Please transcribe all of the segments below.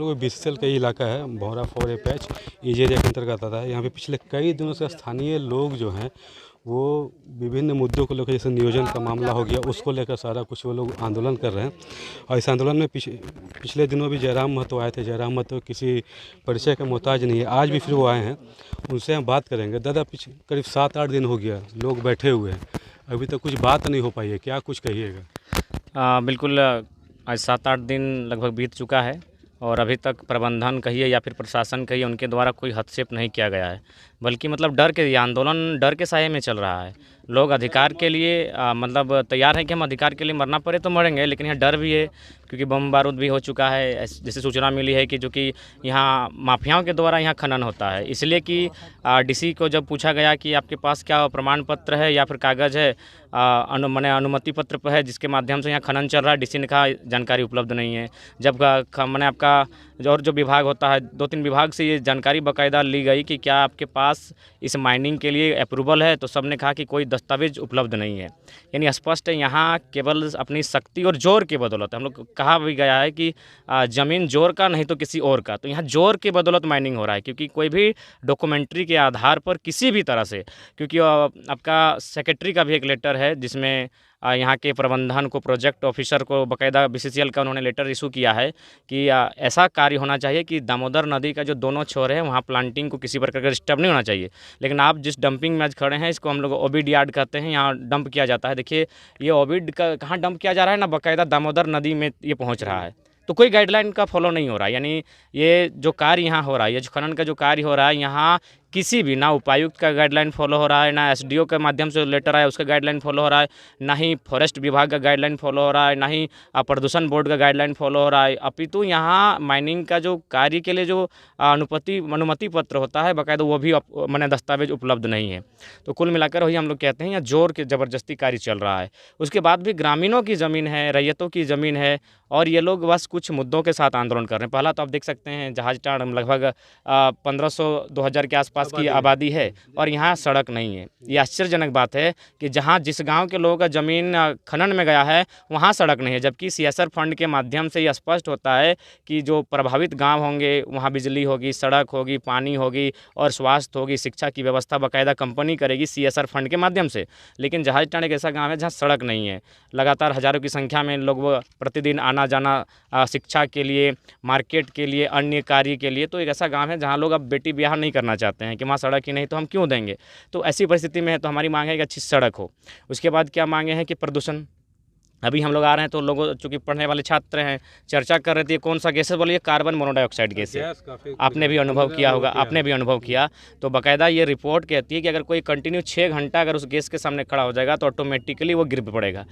वो बीसीसीएल का ही इलाका है, भौरा फोर ए पैच इस एरिया के अंतर्गत आता है। यहाँ पे पिछले कई दिनों से स्थानीय लोग जो हैं वो विभिन्न मुद्दों को लेकर, जैसे नियोजन का मामला हो गया, उसको लेकर सारा कुछ वो लोग आंदोलन कर रहे हैं। और इस आंदोलन में पिछले दिनों भी जयराम महतो आए थे। जयराम महतो किसी परिचय का मोहताज नहीं है, आज भी फिर वो आए हैं। उनसे हम बात करेंगे। दादा, करीब 7-8 दिन हो गया लोग बैठे हुए हैं, अभी तक कुछ बात नहीं हो पाई है, क्या कुछ कहिएगा? बिल्कुल, आज 7-8 दिन लगभग बीत चुका है और अभी तक प्रबंधन कहिए या फिर प्रशासन कहिए, उनके द्वारा कोई हस्तक्षेप नहीं किया गया है। बल्कि मतलब डर के, ये आंदोलन डर के साये में चल रहा है। लोग अधिकार के लिए मतलब तैयार हैं कि हम अधिकार के लिए मरना पड़े तो मरेंगे, लेकिन यहाँ डर भी है क्योंकि बम बारूद भी हो चुका है। जैसे सूचना मिली है कि जो कि यहाँ माफियाओं के द्वारा यहाँ खनन होता है, इसलिए कि डीसी को जब पूछा गया कि आपके पास क्या प्रमाण पत्र है या फिर कागज़ है, अनुमति पत्र पर है जिसके माध्यम से यहाँ खनन चल रहा है, डीसी ने कहा जानकारी उपलब्ध नहीं है। जब मैंने आपका जो विभाग होता है, 2-3 विभाग से ये जानकारी बाकायदा ली गई कि क्या आपके पास इस माइनिंग के लिए अप्रूवल है, तो सबने कहा कि कोई दस्तावेज उपलब्ध नहीं है। यानी स्पष्ट है यहाँ केवल अपनी शक्ति और जोर की बदौलत, हम लोग कहा भी गया है कि ज़मीन जोर का नहीं तो किसी और का, तो यहाँ जोर की बदौलत माइनिंग हो रहा है। क्योंकि कोई भी डॉक्यूमेंट्री के आधार पर किसी भी तरह से, क्योंकि आपका सेक्रेटरी का भी एक लेटर है जिसमें यहाँ के प्रबंधन को, प्रोजेक्ट ऑफिसर को बाकायदा बीसीसीएल का उन्होंने लेटर इशू किया है कि ऐसा कार्य होना चाहिए कि दामोदर नदी का जो दोनों छोर है वहाँ प्लांटिंग को किसी प्रकार का डिस्टर्ब नहीं होना चाहिए। लेकिन आप जिस डंपिंग में आज खड़े हैं, इसको हम लोग ओबिड यार्ड कहते हैं, यहाँ डंप किया जाता है। देखिए ये ओबिड का कहाँ डंप किया जा रहा है ना, बाकायदा दामोदर नदी में ये पहुँच रहा है। तो कोई गाइडलाइन का फॉलो नहीं हो रहा है। यानी ये जो कार्य यहाँ हो रहा है, ये जो खनन का जो कार्य हो रहा है, यहाँ किसी भी, ना उपायुक्त का गाइडलाइन फॉलो हो रहा है, ना एसडीओ के माध्यम से लेटर आया उसका गाइडलाइन फॉलो हो रहा है, ना ही फॉरेस्ट विभाग का गाइडलाइन फॉलो हो रहा है, ना ही प्रदूषण बोर्ड का गाइडलाइन फॉलो हो रहा है। अपितु यहाँ माइनिंग का जो कार्य के लिए जो अनुमति पत्र होता है बाकायदा, वो भी मैंने दस्तावेज उपलब्ध नहीं है। तो कुल मिलाकर वही हम लोग कहते हैं यहाँ जोर के ज़बरदस्ती कार्य चल रहा है। उसके बाद भी ग्रामीणों की ज़मीन है, रैयतों की ज़मीन है, और ये लोग बस कुछ मुद्दों के साथ आंदोलन कर रहे हैं। पहला तो आप देख सकते हैं जहाजटाड़ लगभग 1500-2000 के आसपास की आबादी है और यहाँ सड़क नहीं है। ये आश्चर्यजनक बात है कि जहाँ जिस गांव के लोगों का ज़मीन खनन में गया है वहाँ सड़क नहीं है, जबकि सीएसआर फंड के माध्यम से ये स्पष्ट होता है कि जो प्रभावित गांव होंगे वहाँ बिजली होगी, सड़क होगी, पानी होगी और स्वास्थ्य होगी, शिक्षा की व्यवस्था बाकायदा कंपनी करेगी सीएसआर फंड के माध्यम से। लेकिन जहाजटाड़ एक ऐसा गाँव है जहाँ सड़क नहीं है। लगातार हज़ारों की संख्या में लोग प्रतिदिन आना जाना शिक्षा के लिए, मार्केट के लिए, अन्य कार्य के लिए, तो एक ऐसा गांव है जहां लोग अब बेटी ब्याह नहीं करना चाहते हैं कि वहाँ सड़क ही नहीं तो हम क्यों देंगे। तो ऐसी परिस्थिति में है तो हमारी मांग है कि अच्छी सड़क हो। उसके बाद क्या मांगे हैं कि प्रदूषण, अभी हम लोग आ रहे हैं तो लोगों, चूँकि पढ़ने वाले छात्र हैं, चर्चा कर रहे थे कौन सा गैस है, बोलिए कार्बन मोनोडाइऑक्साइड गैस है। आपने भी अनुभव किया होगा, आपने भी अनुभव किया। तो बाकायदा ये रिपोर्ट कहती है कि अगर कोई कंटिन्यू 6 घंटा अगर उस गैस के सामने खड़ा हो जाएगा तो ऑटोमेटिकली वो गिर पड़ेगा।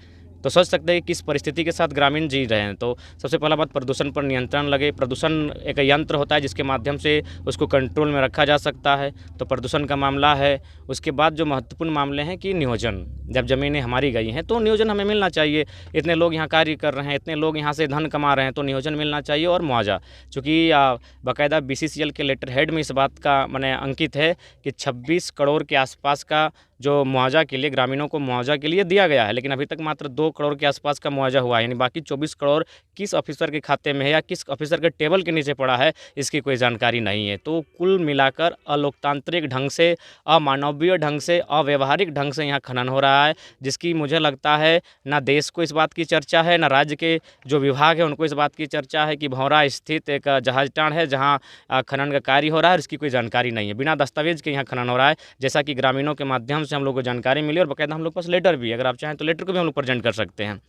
तो सोच सकते हैं किस परिस्थिति के साथ ग्रामीण जी रहे हैं। तो सबसे पहला बात, प्रदूषण पर नियंत्रण लगे। प्रदूषण एक यंत्र होता है जिसके माध्यम से उसको कंट्रोल में रखा जा सकता है, तो प्रदूषण का मामला है। उसके बाद जो महत्वपूर्ण मामले हैं कि नियोजन, जब ज़मीनें हमारी गई हैं तो नियोजन हमें मिलना चाहिए। इतने लोग यहाँ कार्य कर रहे हैं, इतने लोग यहाँ से धन कमा रहे हैं, तो नियोजन मिलना चाहिए और मुआवजा। चूँकि बाकायदा बीसीसीएल के लेटर हेड में इस बात का मैंने अंकित है कि 26 करोड़ के आसपास का जो मुआवजा के लिए, ग्रामीणों को मुआवजा के लिए दिया गया है, लेकिन अभी तक मात्र 2 करोड़ के आसपास का मुआवजा हुआ है। यानी बाकी 24 करोड़ किस ऑफिसर के खाते में है या किस ऑफिसर के टेबल के नीचे पड़ा है, इसकी कोई जानकारी नहीं है। तो कुल मिलाकर अलोकतांत्रिक ढंग से, अमानवीय ढंग से, अव्यवहारिक ढंग से यहाँ खनन हो रहा है, जिसकी मुझे लगता है ना देश को इस बात की चर्चा है, ना राज्य के जो विभाग है उनको इस बात की चर्चा है कि भौरा स्थित एक जहाजटाड़ है जहाँ खनन का कार्य हो रहा है और इसकी कोई जानकारी नहीं है। बिना दस्तावेज के यहाँ खनन हो रहा है, जैसा कि ग्रामीणों के माध्यम से हम लोग को जानकारी मिली और बाकायदा हम लोग पास लेटर भी है। अगर आप चाहें तो लेटर को भी हम लोग प्रेजेंट कर सकते हैं।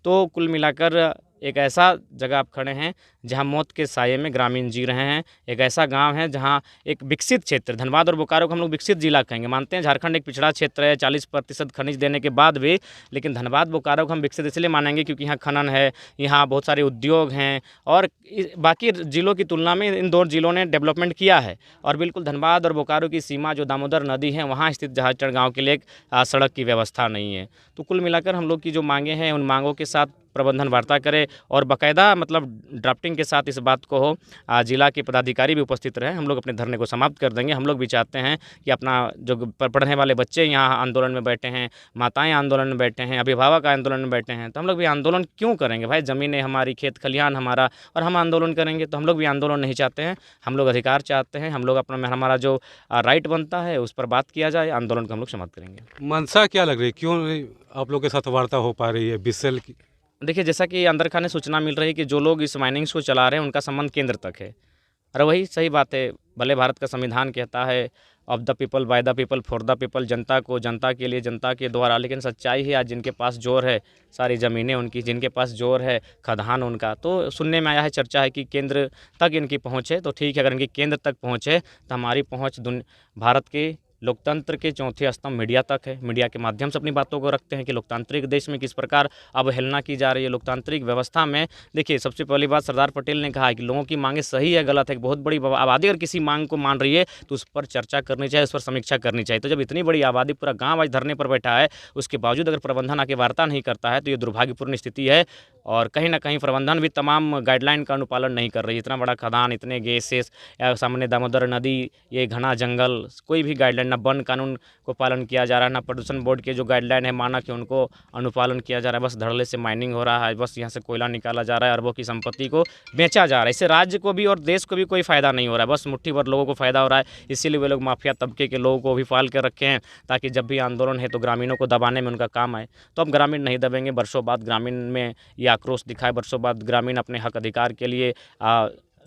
तो कुल मिलाकर एक ऐसा जगह आप खड़े हैं जहां मौत के साये में ग्रामीण जी रहे हैं। एक ऐसा गांव है जहां एक विकसित क्षेत्र, धनबाद और बोकारो को हम लोग विकसित जिला कहेंगे। मानते हैं झारखंड एक पिछड़ा क्षेत्र है 40% खनिज देने के बाद भी, लेकिन धनबाद बोकारो को हम विकसित इसलिए मानेंगे क्योंकि यहाँ खनन है, यहाँ बहुत सारे उद्योग हैं और बाकी जिलों की तुलना में इन 2 जिलों ने डेवलपमेंट किया है। और बिल्कुल धनबाद और बोकारो की सीमा जो दामोदर नदी है वहाँ स्थित जहाजटाड़ गाँव के लिए एक सड़क की व्यवस्था नहीं है। तो कुल मिलाकर हम लोग की जो मांगे हैं उन मांगों के साथ प्रबंधन वार्ता करे और बाकायदा मतलब ड्राफ्टिंग के साथ इस बात को हो, जिला के पदाधिकारी भी उपस्थित रहे। हम लोग अपने धरने को समाप्त कर देंगे। हम लोग भी चाहते हैं कि अपना जो पढ़ने वाले बच्चे यहाँ आंदोलन में बैठे हैं, माताएं आंदोलन में बैठे हैं, अभिभावक आंदोलन में बैठे हैं, तो हम लोग भी आंदोलन क्यों करेंगे भाई? ज़मीनें हमारी, खेत खलिहान हमारा, और हम आंदोलन करेंगे? तो हम लोग भी आंदोलन नहीं चाहते हैं। हम लोग अधिकार चाहते हैं। हम लोग अपना हमारा जो राइट बनता है उस पर बात किया जाए, आंदोलन को हम लोग समाप्त करेंगे। मंशा क्या लग रही है, क्यों नहीं आप लोग के साथ वार्ता हो पा रही है बीएसएल की? देखिए, जैसा कि अंदर खाने सूचना मिल रही है कि जो लोग इस माइनिंग्स को चला रहे हैं उनका संबंध केंद्र तक है। और वही सही बात है। भले भारत का संविधान कहता है of the people, by the people, for the people, जनता को, जनता के लिए, जनता के द्वारा, लेकिन सच्चाई है आज जिनके पास जोर है, सारी ज़मीनें उनकी, जिनके पास जोर है, खदान उनका। तो सुनने में आया है, चर्चा है कि केंद्र तक इनकी पहुँच है। तो ठीक है, अगर इनकी केंद्र तक पहुँच है तो हमारी पहुँच भारत के लोकतंत्र के चौथे स्तंभ मीडिया तक है। मीडिया के माध्यम से अपनी बातों को रखते हैं कि लोकतांत्रिक देश में किस प्रकार अवहेलना की जा रही है। लोकतांत्रिक व्यवस्था में देखिए, सबसे पहली बात सरदार पटेल ने कहा है कि लोगों की मांगें सही है, गलत है। बहुत बड़ी आबादी अगर किसी मांग को मान रही है तो उस पर चर्चा करनी चाहिए, उस पर समीक्षा करनी चाहिए। तो जब इतनी बड़ी आबादी, पूरा गाँव आज धरने पर बैठा है, उसके बावजूद अगर प्रबंधन आके वार्ता नहीं करता है तो ये दुर्भाग्यपूर्ण स्थिति है। और कहीं ना कहीं प्रबंधन भी तमाम गाइडलाइन का अनुपालन नहीं कर रही है। इतना बड़ा खदान, इतने गैसेस, सामने दामोदर नदी, ये घना जंगल, कोई भी गाइडलाइन, ना वन कानून को पालन किया जा रहा है, ना प्रदूषण बोर्ड के जो गाइडलाइन है मानक है उनको अनुपालन किया जा रहा है। बस धड़ल्ले से माइनिंग हो रहा है, बस यहाँ से कोयला निकाला जा रहा है, अरबों की संपत्ति को बेचा जा रहा है। इससे राज्य को भी और देश को भी कोई फ़ायदा नहीं हो रहा है, बस मुट्ठी भर लोगों को फ़ायदा हो रहा है। इसीलिए वे लोग माफिया तबके के लोगों को भी पाल कर रखे हैं ताकि जब भी आंदोलन है तो ग्रामीणों को दबाने में उनका काम आए। तो अब ग्रामीण नहीं दबेंगे। वर्षों बाद ग्रामीण में ये आक्रोश दिखाए, वर्षों बाद ग्रामीण अपने हक अधिकार के लिए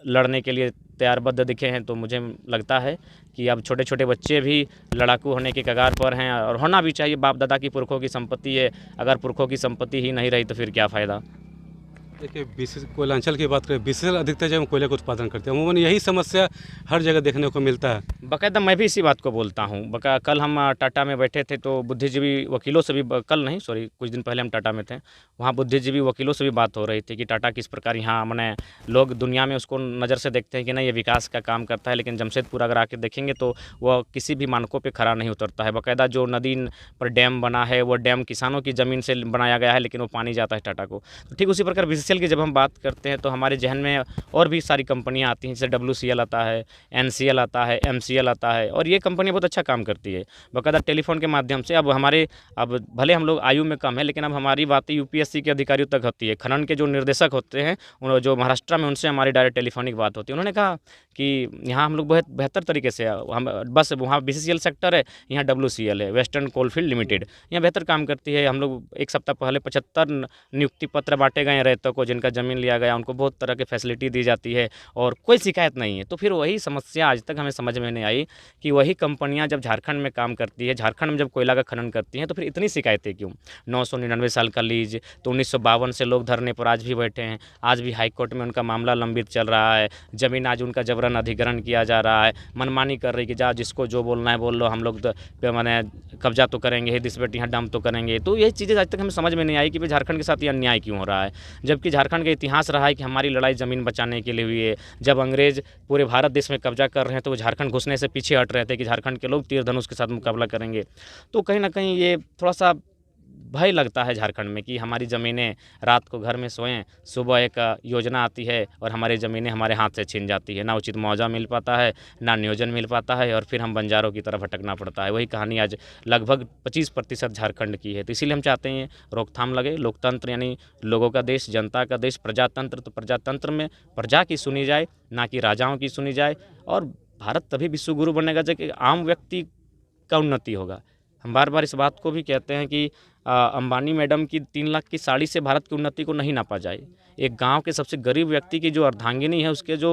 लड़ने के लिए तैयारबद्ध दिखे हैं। तो मुझे लगता है कि अब छोटे छोटे बच्चे भी लड़ाकू होने के कगार पर हैं, और होना भी चाहिए। बाप दादा की, पुरखों की संपत्ति है। अगर पुरखों की संपत्ति ही नहीं रही तो फिर क्या फ़ायदा। देखिए, कोयलांचल की बात करें, बीएसएल अधिकतर जगह कोयले का उत्पादन करते हैं। अमूमन यही समस्या हर जगह देखने को मिलता है। बाकायदा मैं भी इसी बात को बोलता हूँ। कल हम टाटा में बैठे थे तो बुद्धिजीवी वकीलों से भी, कल नहीं सॉरी कुछ दिन पहले हम टाटा में थे, वहाँ बुद्धिजीवी वकीलों से भी बात हो रही थी कि टाटा किस प्रकार यहाँ मैंने लोग दुनिया में उसको नज़र से देखते हैं कि नहीं ये विकास का काम करता है, लेकिन जमशेदपुर अगर आके देखेंगे तो वह किसी भी मानकों पर खरा नहीं उतरता है। बाकायदा जो नदी पर डैम बना है वो डैम किसानों की ज़मीन से बनाया गया है, लेकिन वो पानी जाता है टाटा को। तो ठीक उसी प्रकार बीसीसीएल की जब हम बात करते हैं तो हमारे जहन में और भी सारी कंपनियां आती हैं, जैसे WCL आता है, NCL आता है, MCL आता है, और ये कंपनी बहुत अच्छा काम करती है बाकायदा टेलीफोन के माध्यम से। अब भले हम लोग आयु में कम है, लेकिन अब हमारी बातें UPSC के अधिकारियों तक होती है। खनन के जो निर्देशक होते हैं जो महाराष्ट्र में, उनसे हमारी डायरेक्ट टेलीफोनिक बात होती है। उन्होंने कहा कि यहाँ हम लोग बहुत बेहतर तरीके से, हम बस वहाँ BCCL सेक्टर है, यहाँ WCL है, वेस्टर्न कोलफील्ड लिमिटेड, यहाँ बेहतर काम करती है। हम लोग एक सप्ताह पहले 75 नियुक्ति पत्र बांटे गए रैयतों को, जिनका ज़मीन लिया गया, उनको बहुत तरह की फैसिलिटी दी जाती है और कोई शिकायत नहीं है। तो फिर वही समस्या आज तक हमें समझ में नहीं आई कि वही कंपनियां जब झारखंड में काम करती है, झारखंड में जब कोयला का खनन करती हैं, तो फिर इतनी शिकायतें क्यों? 999 साल का लीज, तो 1952 से लोग धरने पर आज भी बैठे हैं। आज भी हाई कोर्ट में उनका मामला लंबित चल रहा है। ज़मीन आज उनका जबरन अधिग्रहण किया जा रहा है। मनमानी कर रही कि जा जिसको जो बोलना है बोल लो, हम लोग मैंने कब्जा तो करेंगे ही, दिस बेटी यहाँ डंप तो करेंगे। तो ये चीज़ें आज तक हमें समझ में नहीं आई कि भाई झारखंड के साथ ये अन्याय क्यों हो रहा है, जबकि झारखंड का इतिहास रहा है कि हमारी लड़ाई ज़मीन बचाने के लिए हुई है। जब अंग्रेज़ पूरे भारत देश में कब्जा कर रहे हैं तो वो झारखंड घुसने से पीछे हट रहे थे कि झारखंड के लोग तीर धनुष के साथ मुकाबला करेंगे। तो कहीं ना कहीं ये थोड़ा सा भय लगता है झारखंड में कि हमारी ज़मीनें, रात को घर में सोएं, सुबह एक योजना आती है और हमारी ज़मीनें हमारे हाथ से छीन जाती है। ना उचित मुआवजा मिल पाता है, ना नियोजन मिल पाता है, और फिर हम बंजारों की तरफ भटकना पड़ता है। वही कहानी आज लगभग 25% झारखंड की है। तो इसीलिए हम चाहते हैं रोकथाम लगे। लोकतंत्र यानी लोगों का देश, जनता का देश, प्रजातंत्र, तो प्रजातंत्र में प्रजा की सुनी जाए, ना कि राजाओं की सुनी जाए। और भारत तभी विश्व गुरु बनेगा जब आम व्यक्ति का उन्नति होगा। हम बार बार इस बात को भी कहते हैं कि अंबानी मैडम की 3 लाख की साड़ी से भारत की उन्नति को नहीं नापा जाए। एक गांव के सबसे गरीब व्यक्ति की जो अर्धांगिनी है, उसके जो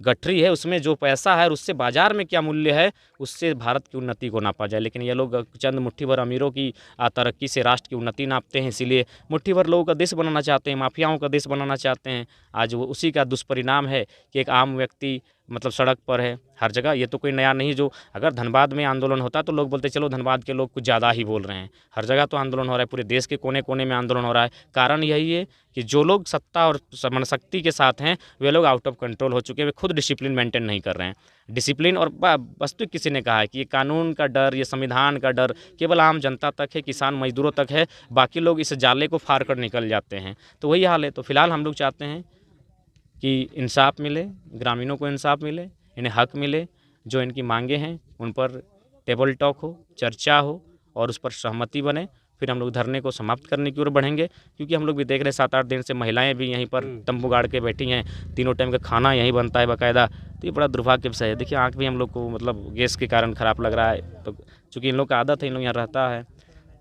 गठरी है, उसमें जो पैसा है और उससे बाजार में क्या मूल्य है, उससे भारत की उन्नति को नापा जाए। लेकिन ये लोग चंद मुट्ठी भर अमीरों की तरक्की से राष्ट्र की उन्नति नापते हैं। इसीलिए मुट्ठी भर लोगों का देश बनाना चाहते हैं, माफियाओं का देश बनाना चाहते हैं। आज वो उसी का दुष्परिणाम है कि एक आम व्यक्ति मतलब सड़क पर है हर जगह। ये तो कोई नया नहीं। जो अगर धनबाद में आंदोलन होता तो लोग बोलते चलो धनबाद के लोग कुछ ज़्यादा ही बोल रहे हैं। हर जगह तो आंदोलन हो रहा है, पूरे देश के कोने कोने में आंदोलन हो रहा है। कारण यही है कि जो लोग सत्ता और शक्ति के साथ हैं वे लोग आउट ऑफ कंट्रोल हो चुके हैं, वे खुद डिसिप्लिन मेंटेन नहीं कर रहे हैं। डिसिप्लिन और वस्तु किसी ने कहा है कि ये कानून का डर, ये संविधान का डर केवल आम जनता तक है, किसान मजदूरों तक है, बाकी लोग इस जाले को फाड़ कर निकल जाते हैं। तो वही हाल है। तो फिलहाल हम लोग चाहते हैं कि इंसाफ मिले, ग्रामीणों को इंसाफ मिले, इन्हें हक मिले, जो इनकी मांगे हैं उन पर टेबल टॉक हो, चर्चा हो और उस पर सहमति बने, फिर हम लोग धरने को समाप्त करने की ओर बढ़ेंगे। क्योंकि हम लोग भी देख रहे हैं 7-8 दिन से महिलाएं भी यहीं पर तंबू गाड़ के बैठी हैं, तीनों टाइम का खाना यहीं बनता है बाकायदा। तो ये बड़ा दुर्भाग्य विषय है। देखिए आँख भी हम लोग को मतलब गैस के कारण ख़राब लग रहा है, तो चूँकि इन लोग का आदत है, इन लोग यहाँ रहता है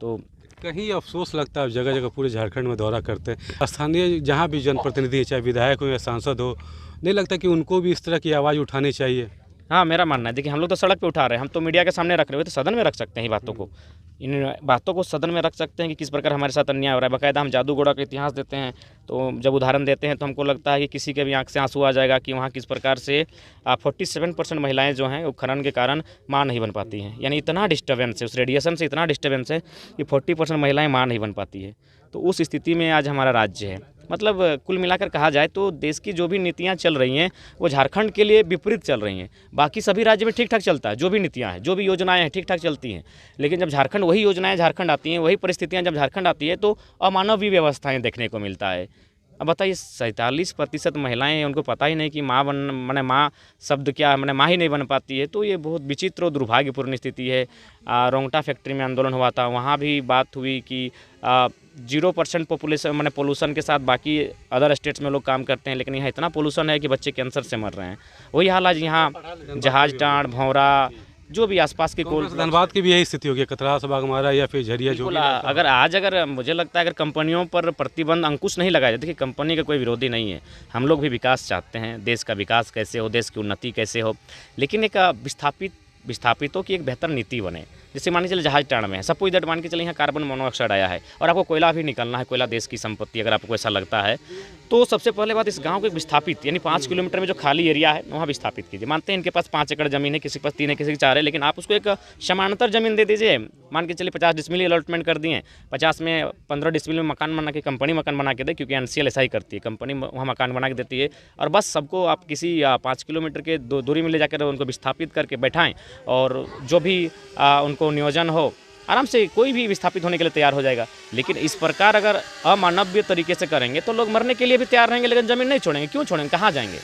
तो कहीं अफसोस लगता है, जगह जगह पूरे झारखंड में दौरा करते हैं, स्थानीय जहाँ भी जनप्रतिनिधि है, चाहे विधायक हो या सांसद हो, नहीं लगता कि उनको भी इस तरह की आवाज़ उठानी चाहिए? हाँ, मेरा मानना है। देखिए हम लोग तो सड़क पे उठा रहे हैं, हम तो मीडिया के सामने रख रहे हो, तो सदन में रख सकते हैं बातों को, इन बातों को सदन में रख सकते हैं कि किस प्रकार हमारे साथ अन्याय हो रहा है। बाकायदा हम जादूगोड़ा का इतिहास देते हैं, तो जब उदाहरण देते हैं तो हमको लगता है कि किसी के भी आंख से आंसू आ जाएगा कि वहाँ किस प्रकार से 47% महिलाएं जो हैं उपखनन के कारण माँ नहीं बन पाती हैं। यानी इतना डिस्टर्बेंस है, उस रेडिएशन से इतना डिस्टर्बेंस है कि 40% महिलाएं माँ नहीं बन पाती है। तो उस स्थिति में आज हमारा राज्य है। मतलब कुल मिलाकर कहा जाए तो देश की जो भी नीतियाँ चल रही हैं वो झारखंड के लिए विपरीत चल रही हैं। बाकी सभी राज्य में ठीक ठाक चलता है, जो भी नीतियाँ हैं, जो भी योजनाएं हैं ठीक ठाक चलती हैं, लेकिन जब झारखंड वही योजनाएं झारखंड आती हैं, वही परिस्थितियाँ जब झारखंड आती है तो अमानवीय व्यवस्थाएं देखने को मिलता है। अब बताइए 47% महिलाएं हैं, उनको पता ही नहीं कि माँ बन माने माँ शब्द क्या है, माने माँ ही नहीं बन पाती है। तो ये बहुत विचित्र और दुर्भाग्यपूर्ण स्थिति है। रोंगटा फैक्ट्री में आंदोलन हुआ था, वहाँ भी बात हुई कि 0% पॉपुलेशन माने पोल्यूशन के साथ बाकी अदर स्टेट्स में लोग काम करते हैं, लेकिन यहाँ इतना पोल्यूशन है कि बच्चे कैंसर से मर रहे हैं। वही हाल आज यहाँ जहाज टाँड़, भौरा, जो भी आसपास के कोल धनबाद की भी यही स्थिति होगी, कतरास, बाघमारा या फिर झरिया जो भी अगर मुझे लगता है अगर कंपनियों पर प्रतिबंध अंकुश नहीं लगाया जाए, देखिए कंपनी का कोई विरोधी नहीं है, हम लोग भी विकास चाहते हैं, देश का विकास कैसे हो, देश की उन्नति कैसे हो, लेकिन एक विस्थापितों की एक बेहतर नीति बने। जैसे मान के चले जहाज टाण में है, सपोज दैट मान के चले यहाँ कार्बन मोनोऑक्साइड आया है और आपको कोयला भी निकलना है, कोयला देश की संपत्ति, अगर आपको ऐसा लगता है तो सबसे पहले बात इस गांव को एक विस्थापित यानी 5 किलोमीटर में जो खाली एरिया है वहाँ विस्थापित कीजिए। मानते हैं इनके पास 5 एकड़ जमीन है, किसी के पास 3 है, किसी के 4 है, लेकिन आप उसको एक समानांतर जमीन दे दीजिए। मान के चलिए 50 डिसमिल अलॉटमेंट कर दिए, 50 में 15 डिसमिल में मकान बना के कंपनी मकान बना के दे, क्योंकि एनसीएल ऐसा ही करती है, कंपनी वहाँ मकान बना के देती है और बस सबको आप किसी 5 किलोमीटर के दूरी में ले जाकर उनको विस्थापित करके बैठाएं और जो भी उनको नियोजन हो आराम से कोई भी विस्थापित होने के लिए तैयार हो जाएगा। लेकिन इस प्रकार अगर अमानवीय तरीके से करेंगे तो लोग मरने के लिए भी तैयार रहेंगे, लेकिन ज़मीन नहीं छोड़ेंगे। क्यों छोड़ेंगे, कहाँ जाएंगे?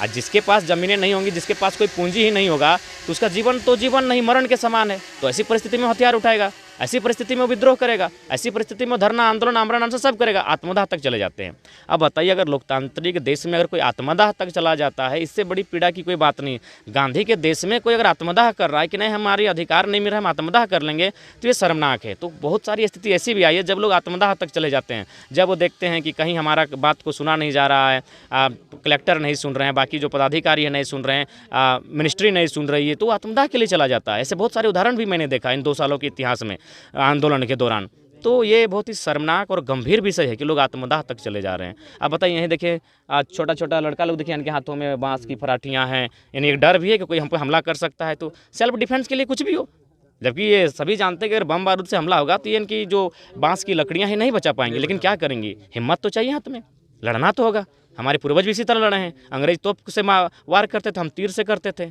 आज जिसके पास ज़मीनें नहीं होंगी, जिसके पास कोई पूंजी ही नहीं होगा, तो उसका जीवन तो जीवन नहीं मरण के समान है। तो ऐसी परिस्थिति में हथियार उठाएगा, ऐसी परिस्थिति में विद्रोह करेगा, ऐसी परिस्थिति में धरना, आंदोलन, आमरण अनशन सब करेगा, आत्मदाह तक चले जाते हैं। अब बताइए अगर लोकतांत्रिक देश में अगर कोई आत्मदाह तक चला जाता है, इससे बड़ी पीड़ा की कोई बात नहीं। गांधी के देश में कोई अगर आत्मदाह कर रहा है कि नहीं हमारे अधिकार नहीं मिल रहा, हम आत्मदाह कर लेंगे, तो ये शर्मनाक है। तो बहुत सारी स्थिति ऐसी भी आई है जब लोग आत्मदाह तक चले जाते हैं, जब वो देखते हैं कि कहीं हमारा बात को सुना नहीं जा रहा है, कलेक्टर नहीं सुन रहे हैं, बाकी जो पदाधिकारी है नहीं सुन रहे हैं, मिनिस्ट्री नहीं सुन रही है, तो आत्मदाह के लिए चला जाता है। ऐसे बहुत सारे उदाहरण भी मैंने देखा इन 2 सालों के इतिहास में आंदोलन के दौरान। तो ये बहुत ही शर्मनाक और गंभीर विषय है कि लोग आत्मदाह तक चले जा रहे हैं। अब बताइए यहीं देखिए छोटा छोटा लड़का लोग देखिए, इनके हाथों में बांस की फराटियाँ हैं, यानी एक डर भी है कि कोई हम पर हमला कर सकता है, तो सेल्फ डिफेंस के लिए कुछ भी हो। जबकि ये सभी जानते हैं कि अगर बम बारूद से हमला होगा तो ये इनकी जो बांस की लकड़ियाँ हैं नहीं बचा पाएंगे, लेकिन क्या करेंगी, हिम्मत तो चाहिए हाथ में, लड़ना तो होगा। हमारे पूर्वज भी इसी तरह लड़े हैं, अंग्रेज तोप से वार करते थे, हम तीर से करते थे।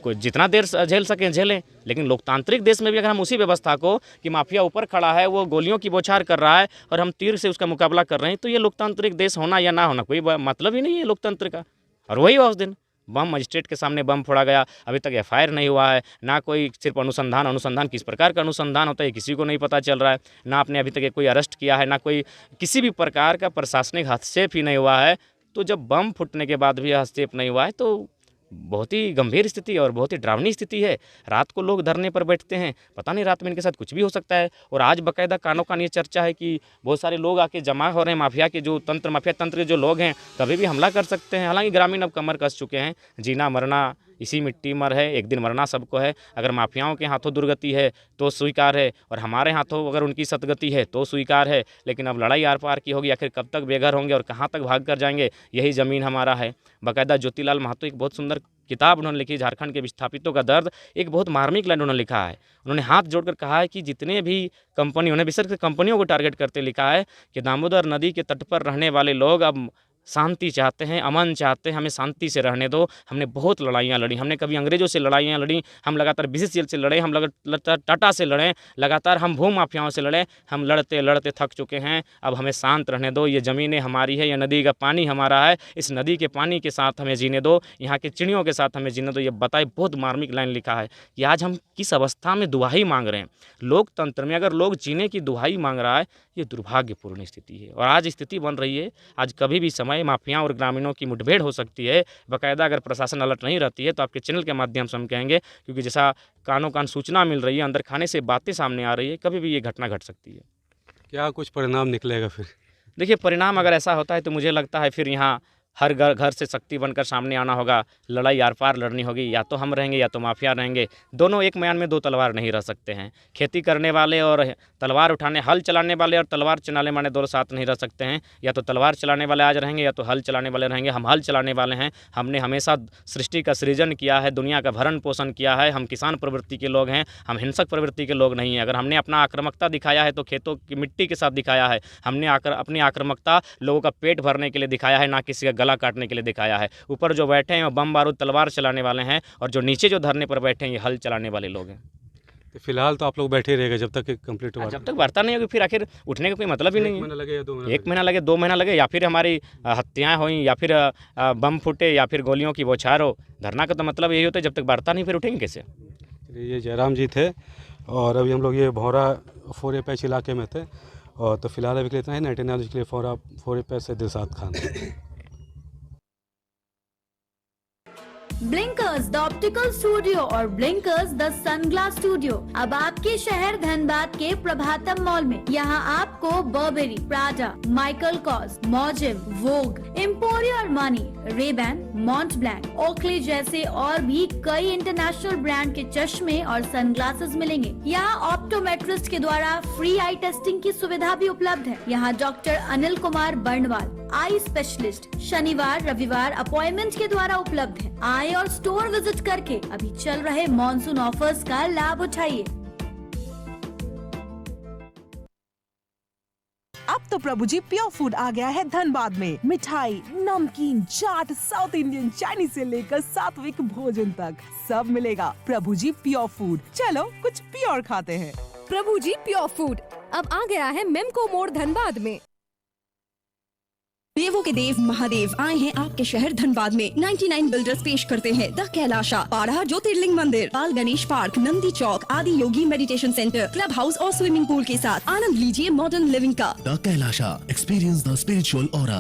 कोई जितना देर झेल सकें झेलें, लेकिन लोकतांत्रिक देश में भी अगर हम उसी व्यवस्था को कि माफिया ऊपर खड़ा है, वो गोलियों की बौछार कर रहा है और हम तीर से उसका मुकाबला कर रहे हैं, तो ये लोकतांत्रिक देश होना या ना होना कोई मतलब ही नहीं है लोकतंत्र का। और वही हुआ उस दिन, बम मजिस्ट्रेट के सामने बम फोड़ा गया, अभी तक एफआईआर नहीं हुआ है, ना कोई सिर्फ अनुसंधान किस प्रकार का अनुसंधान होता है किसी को नहीं पता चल रहा है, ना आपने अभी तक कोई अरेस्ट किया है, ना कोई किसी भी प्रकार का प्रशासनिक हस्तक्षेप ही नहीं हुआ है। तो जब बम फूटने के बाद भी हस्तक्षेप नहीं हुआ है तो बहुत ही गंभीर स्थिति और बहुत ही डरावनी स्थिति है। रात को लोग धरने पर बैठते हैं, पता नहीं रात में इनके साथ कुछ भी हो सकता है। और आज बाकायदा कानों कान ये चर्चा है कि बहुत सारे लोग आके जमा हो रहे हैं, माफिया के जो माफिया तंत्र के जो लोग हैं कभी भी हमला कर सकते हैं। हालांकि ग्रामीण अब कमर कस चुके हैं, जीना मरना इसी मिट्टी मर है, एक दिन मरना सबको है। अगर माफियाओं के हाथों दुर्गति है तो स्वीकार है, और हमारे हाथों अगर उनकी सदगति है तो स्वीकार है। लेकिन अब लड़ाई आर पार की होगी, आखिर कब तक बेघर होंगे और कहाँ तक भाग कर जाएंगे, यही ज़मीन हमारा है। बाकायदा ज्योतिलाल महतो एक बहुत सुंदर किताब उन्होंने लिखी झारखंड के विस्थापितों का दर्द, एक बहुत मार्मिक लाइन उन्होंने लिखा है। उन्होंने हाथ जोड़कर कहा है कि जितने भी कंपनी, उन्हें विशेष कंपनियों को टारगेट करते लिखा है कि दामोदर नदी के तट पर रहने वाले लोग अब शांति चाहते हैं, अमन चाहते हैं, हमें शांति से रहने दो। हमने बहुत लड़ाइयाँ लड़ी, हमने कभी अंग्रेज़ों से लड़ाइयाँ लड़ी, हम लगातार BCCL से लड़े, हम लगातार टाटा से लड़े, लगातार हम भू माफियाओं से लड़े, हम लड़ते लड़ते थक चुके हैं। अब हमें शांत रहने दो, ये ज़मीनें हमारी है, यह नदी का पानी हमारा है, इस नदी के पानी के साथ हमें जीने दो, यहाँ की चिड़ियों के साथ हमें जीने दो। ये बताए, बहुत मार्मिक लाइन लिखा है कि आज हम किस अवस्था में दुहाई मांग रहे हैं। लोकतंत्र में अगर लोग जीने की दुहाई मांग रहा है, ये दुर्भाग्यपूर्ण स्थिति है। और आज स्थिति बन रही है, आज कभी भी समय माफिया और ग्रामीणों की मुठभेड़ हो सकती है। बाकायदा अगर प्रशासन अलर्ट नहीं रहती है तो आपके चैनल के माध्यम से हम कहेंगे, क्योंकि जैसा कानों कान सूचना मिल रही है, अंदर खाने से बातें सामने आ रही है, कभी भी ये घटना घट सकती है। क्या कुछ परिणाम निकलेगा फिर? देखिए, परिणाम अगर ऐसा होता है तो मुझे लगता है फिर यहाँ हर घर से शक्ति बनकर सामने आना होगा, लड़ाई आर पार लड़नी होगी। या तो हम रहेंगे या तो माफिया रहेंगे, दोनों एक म्यान में दो तलवार नहीं रह सकते हैं। खेती करने वाले और तलवार उठाने, हल चलाने वाले और तलवार चलाने वाले दोनों साथ नहीं रह सकते हैं। या तो तलवार चलाने वाले आज रहेंगे या तो हल चलाने वाले रहेंगे। हम हल चलाने वाले हैं। हमने हमेशा सृष्टि का सृजन किया है, दुनिया का भरण पोषण किया है। हम किसान प्रवृत्ति के लोग हैं, हम हिंसक प्रवृत्ति के लोग नहीं हैं। अगर हमने अपना आक्रामकता दिखाया है तो खेतों की मिट्टी के साथ दिखाया है। हमने अपनी आक्रामकता लोगों का पेट भरने के लिए दिखाया है, ना किसी का गला काटने के लिए दिखाया है। ऊपर जो बैठे हैं वो बम बारूद तलवार चलाने वाले हैं, और जो नीचे जो धरने पर बैठे हैं ये हल चलाने वाले लोग हैं। तो फिलहाल तो आप लोग बैठे रहेगा जब तक कंप्लीट हुआ? जब तक वार्ता नहीं होगी फिर आखिर उठने का कोई मतलब ही नहीं है। 1 महीना लगे या 2 महीना? 1 महीना लगे, 2 महीना लगे, या फिर हमारी हत्याएं हुई, या फिर बम फूटे, या फिर गोलियों की बौछार हो। धरना का तो मतलब यही होता है, जब तक वार्ता नहीं फिर उठेंगे कैसे? ये जयराम जी थे, और अभी हम लोग ये भौरा 4A पैच इलाके में थे। और तो फिलहाल अभी के लिए इतना ही। 99 न्यूज़ के लिए 4A पैच से Dilshad Khan. Blinkers the optical studio और ब्लिंकर्स द सनग्लास स्टूडियो अब आपके शहर धनबाद के प्रभातम मॉल में। यहाँ आपको बर्बेरी, प्राडा, माइकल कॉस, मॉजिव, Vogue, Emporio Armani, Ray-Ban, Mont Blanc, Oakley जैसे और भी कई इंटरनेशनल ब्रांड के चश्मे और सनग्लासेस मिलेंगे। यहाँ ऑप्टोमेट्रिस्ट के द्वारा फ्री आई टेस्टिंग की सुविधा भी उपलब्ध है। यहाँ doctor Anil Kumar Barnwal, eye specialist, शनिवार रविवार अपॉइंटमेंट के द्वारा उपलब्ध है। आए और स्टोर विजिट करके अभी चल रहे मॉनसून ऑफर्स का लाभ उठाइए। अब तो प्रभु जी प्योर फूड आ गया है धनबाद में। मिठाई, नमकीन, चाट, साउथ इंडियन, चाइनीज से लेकर सात्विक भोजन तक सब मिलेगा। प्रभु जी प्योर फूड, चलो कुछ प्योर खाते हैं। प्रभु जी प्योर फूड अब आ गया है मेमको मोड़ धनबाद में। देवों के देव महादेव आए हैं आपके शहर धनबाद में। 99 बिल्डर्स पेश करते हैं द कैलाशा, पाड़ा ज्योतिर्लिंग मंदिर, बाल गणेश पार्क, नंदी चौक, आदि योगी मेडिटेशन सेंटर, क्लब हाउस और स्विमिंग पूल के साथ आनंद लीजिए मॉडर्न लिविंग का। The Kailasa, experience the spiritual aura.